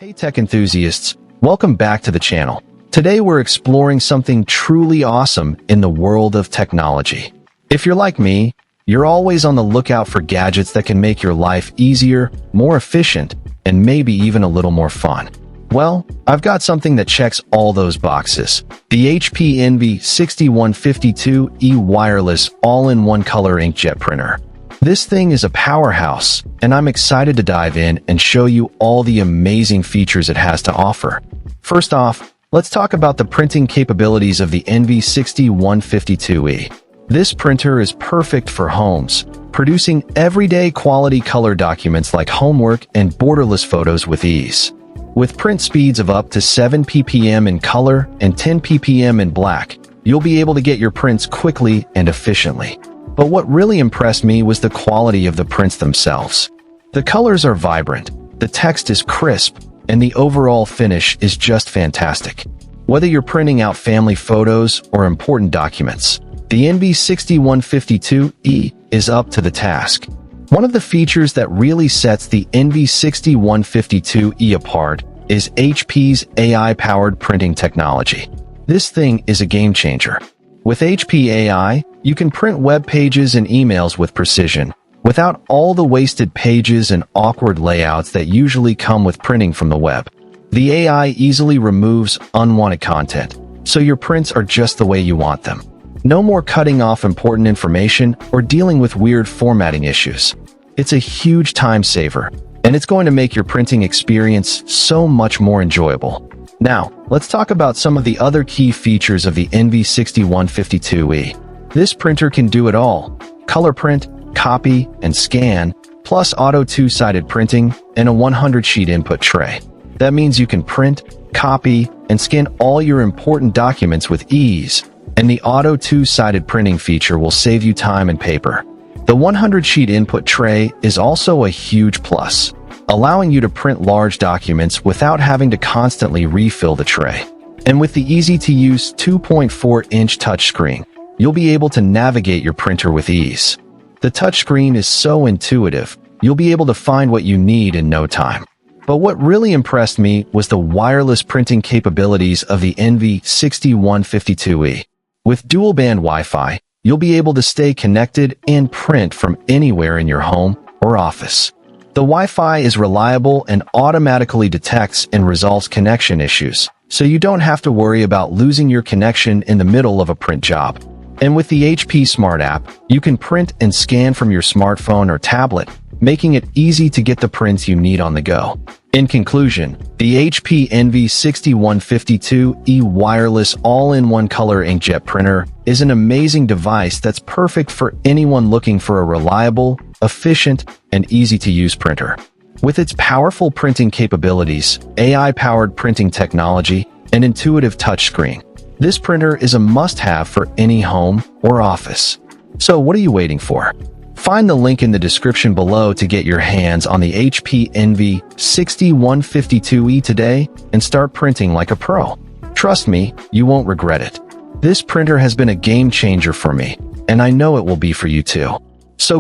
Hey tech enthusiasts, welcome back to the channel. Today we're exploring something truly awesome in the world of technology. If you're like me, you're always on the lookout for gadgets that can make your life easier, more efficient, and maybe even a little more fun. Well, I've got something that checks all those boxes. The HP Envy 6152E wireless all-in-one color inkjet printer. This thing is a powerhouse, and I'm excited to dive in and show you all the amazing features it has to offer. First off, let's talk about the printing capabilities of the Envy 6152E. This printer is perfect for homes, producing everyday quality color documents like homework and borderless photos with ease. With print speeds of up to 7 ppm in color and 10 ppm in black, you'll be able to get your prints quickly and efficiently. But what really impressed me was the quality of the prints themselves. The colors are vibrant, the text is crisp, and the overall finish is just fantastic. Whether you're printing out family photos or important documents, the Envy 6152E is up to the task. One of the features that really sets the Envy 6152E apart is HP's AI-powered printing technology. This thing is a game changer. With HP AI, you can print web pages and emails with precision, without all the wasted pages and awkward layouts that usually come with printing from the web. The AI easily removes unwanted content, so your prints are just the way you want them. No more cutting off important information or dealing with weird formatting issues. It's a huge time saver, and it's going to make your printing experience so much more enjoyable. Now, let's talk about some of the other key features of the Envy 6152E. This printer can do it all: color print, copy, and scan, plus auto two-sided printing and a 100-sheet input tray. That means you can print, copy, and scan all your important documents with ease, and the auto two-sided printing feature will save you time and paper. The 100-sheet input tray is also a huge plus, allowing you to print large documents without having to constantly refill the tray. And with the easy-to-use 2.4-inch touchscreen, you'll be able to navigate your printer with ease. The touchscreen is so intuitive, you'll be able to find what you need in no time. But what really impressed me was the wireless printing capabilities of the Envy 6152E. With dual-band Wi-Fi, you'll be able to stay connected and print from anywhere in your home or office. The Wi-Fi is reliable and automatically detects and resolves connection issues, so you don't have to worry about losing your connection in the middle of a print job. And with the HP Smart app, you can print and scan from your smartphone or tablet, making it easy to get the prints you need on the go. In conclusion, the HP Envy 6152E wireless all-in-one color inkjet printer is an amazing device that's perfect for anyone looking for a reliable, efficient, and easy-to-use printer. With its powerful printing capabilities, AI-powered printing technology, and intuitive touchscreen, this printer is a must-have for any home or office. So what are you waiting for? Find the link in the description below to get your hands on the HP Envy 6152E today and start printing like a pro. Trust me, you won't regret it. This printer has been a game changer for me, and I know it will be for you too.